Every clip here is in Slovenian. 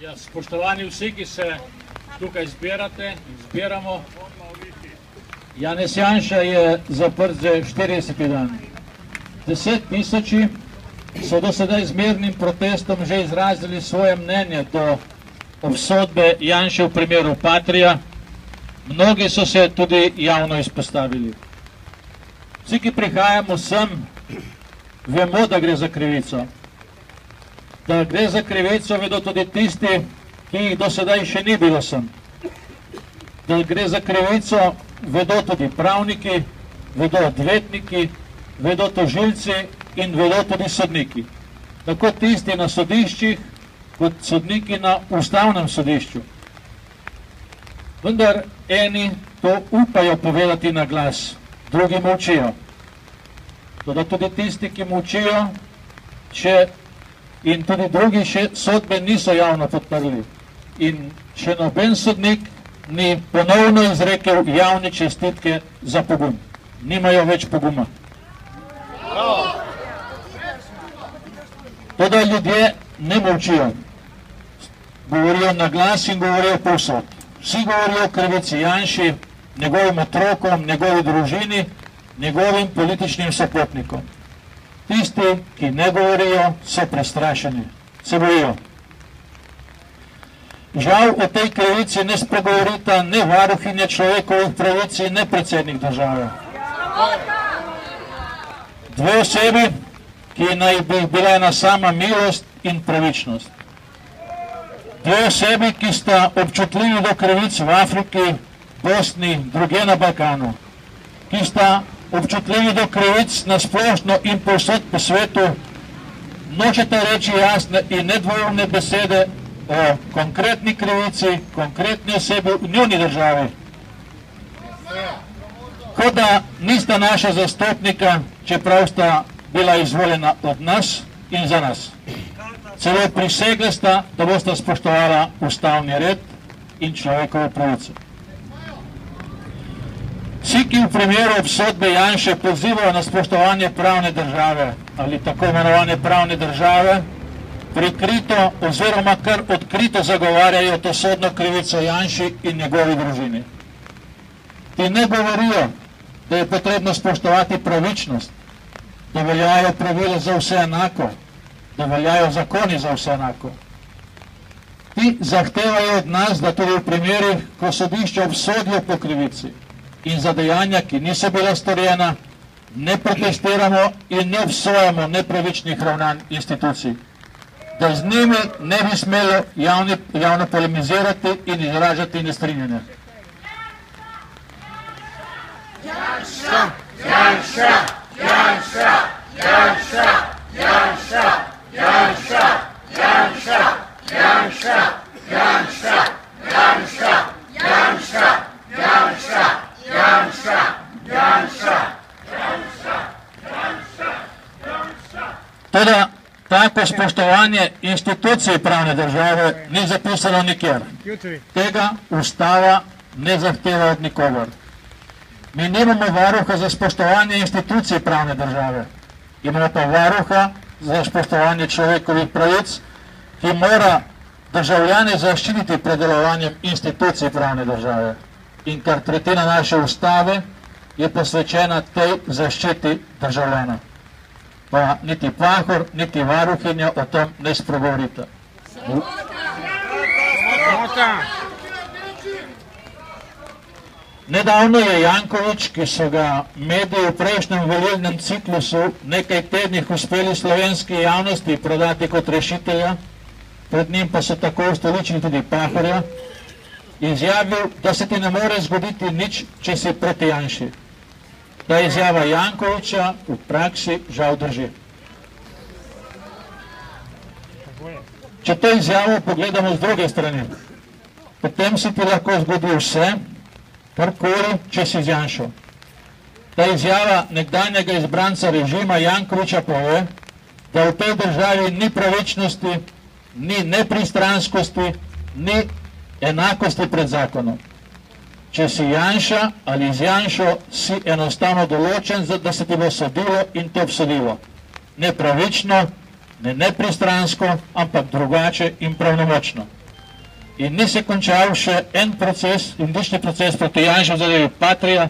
Ja, spoštovani vsi, ki se tukaj zbirate in zbiramo. Janez Janša je zaprt že 40. dan. 10 tisoči so do sedaj z mirnim protestom že izrazili svoje mnenje do obsodbe Janše v primeru Patria. Mnogi so se tudi javno izpostavili. Vsi, ki prihajamo sem, vemo, da gre za krivico. Da gre za krivico, vedo tudi tisti, ki jih do sedaj še ni bilo sem. Da gre za krivico, vedo tudi pravniki, vedo odvetniki, vedo tožilci in vedo tudi sodniki. Tako tisti na sodiščih, kot sodniki na ustavnem sodišču. Vendar eni to upajo povedati na glas, drugi molčijo. Toda tudi tisti, ki molčijo, in tudi drugi še sodbe niso javno podprli. In še noben sodnik ni ponovno izrekel javne čestitke za pogum. Nimajo več poguma. Toda ljudje ne molčijo. Govorijo na glas in govorijo povsod. Vsi govorijo o krivici Janši, njegovim otrokom, njegovi družini, njegovim političnim sopotnikom. Tisti, ki ne govorijo, so prestrašeni, se bojijo. Žal o tej krivici ne spregovorita ne varuhinja človekovih pravic in ne predsednik države. Dve osebi, ki naj bi bila ena sama milost in pravičnost. Dve osebi, ki sta občutljivi do krivic v Afriki, Bosni, druge na Balkanu, ki sta občutljivi do krivic na splošno in povsod po svetu, nočete reči jasne in nedvomne besede o konkretni krivici, konkretni osebi v njuni državi. Kot da nista naša zastopnika, čeprav sta bila izvoljena od nas in za nas. Celo prisegla sta, da bosta spoštovala ustavni red in človekove pravice. Vsi, ki v primeru obsodbe Janše pozivajo na spoštovanje pravne države ali tako imenovane pravne države, prikrito oziroma kar odkrito zagovarjajo to sodno krivico Janši in njegovi družini. Ti ne govorijo, da je potrebno spoštovati pravičnost, da veljajo pravila za vse enako, da veljajo zakoni za vse enako. Ti zahtevajo od nas, da tudi v primerih, ko sodišče obsodijo po krivici in za dejanja, ki niso bila storjena, ne protestiramo in ne obsojamo nepravičnih ravnanj institucij. Da z njimi ne bi smelo javno polemizirati in izražati nestrinjanja. Janša! Janša! Janša! Janša! Janša! Janša! Janša! Janša! Janša! Janša! Janša! Janša! Janša! Janša! Toda tako spoštovanje institucij pravne države ni zapisano nikjer. Tega ustava ne zahteva od nikogar. Mi nimamo varuha za spoštovanje institucij pravne države. Imamo pa varuha za spoštovanje človekovih pravic, ki mora državljane zaščititi pred delovanjem institucij pravne države. In kar tretjina naše ustave je posvečena tej zaščiti državljana. Pa niti Pahor, niti varuhinja o tom ne spregovorita. Nedavno je Janković, ki so ga mediji v prejšnjem volilnem ciklusu nekaj tednih uspeli slovenski javnosti prodati kot rešitelja, pred njim pa so tako ustoličili tudi Pahorja, izjavil, da se ti ne more zgoditi nič, če si proti Janši. Ta izjava Jankovića v praksi žal drži. Če to izjavo pogledamo z druge strani, potem se ti lahko zgodi vse, karkoli, če si z Janšo. Ta izjava nekdanjega izbranca režima Jankovića pove, da v tej državi ni pravičnosti, ni nepristranskosti, ni enakosti pred zakonom. Če si Janša ali z Janšo, si enostavno določen, da se ti bo sodilo in te obsodilo. Ne pravično, ne nepristransko, ampak drugače in pravnomočno. in ni se končal še en proces, indični proces proti Janši v zadevi Patria,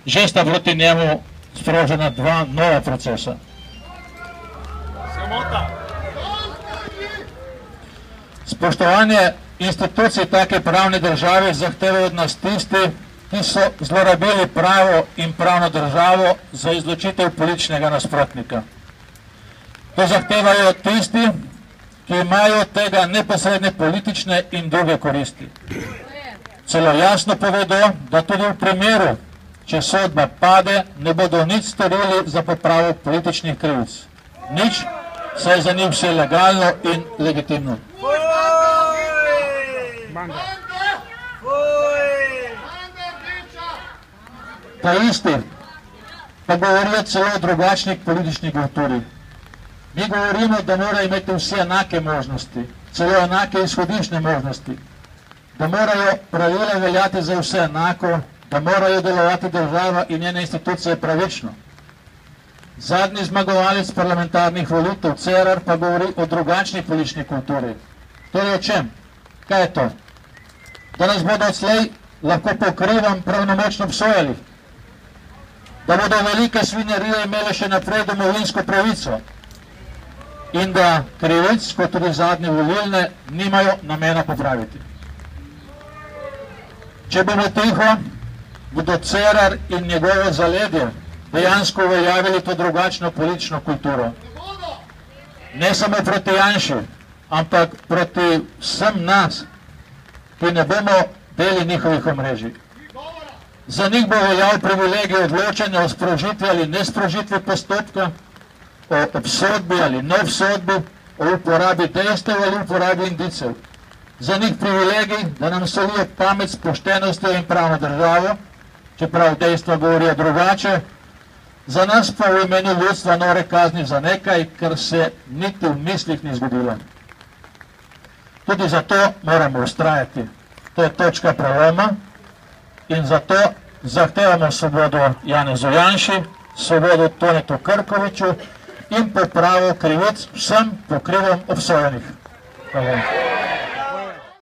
že sta proti njemu sprožena dva nova procesa. Spoštovanje institucij take pravne države zahtevajo od nas tisti, ki so zlorabili pravo in pravno državo za izločitev političnega nasprotnika. To zahtevajo tisti, ki imajo od tega neposredne politične in druge koristi. Celo jasno povedo, da tudi v primeru, če sodba pade, ne bodo nič storili za popravo političnih krivic. Nič, saj je za njih vse legalno in legitimno. Ta isti pa govorijo celo o drugačnih političnih kulturi. Mi govorimo, da morajo imeti vse enake možnosti, celo enake izhodišne možnosti, da morajo pravila veljati za vse enako, da morajo delovati država in njene institucije pravično. Zadnji zmagovalec parlamentarnih volitev, Cerar, pa govori o drugačni politični kulturi. To je o čem? Kaj je to? Da nas bodo odslej lahko po krivem pravnomočno obsojali, da bodo velike svinjarije imele še naprej domovinsko pravico in da krivic, kot tudi zadnje volilne, nimajo namena popraviti. Če bomo tiho, bodo Cerar in njegovo zaledje dejansko uveljavili to drugačno politično kulturo. Ne samo proti Janši, ampak proti vsem nas, ki ne bomo deli njihovih omrežij. Za njih bo veljal privilegij odločanja o sprožitvi ali nesprožitvi postopka, o obsodbi ali ne obsodbi, o uporabi dejstev ali uporabi indicev. Za njih privilegij, da nam solijo pamet s poštenostjo in pravno državo, čeprav dejstva govorijo drugače, za nas pa v imenu ljudstva nore kazni za nekaj, kar se niti v mislih ni zgodilo. Tudi zato moramo ustrajati. To je točka preloma in zato zahtevamo svobodo Janezu Janši, svobodo Tonetu Krkoviču in popravo krivic vsem po krivem obsojenih. Hvala.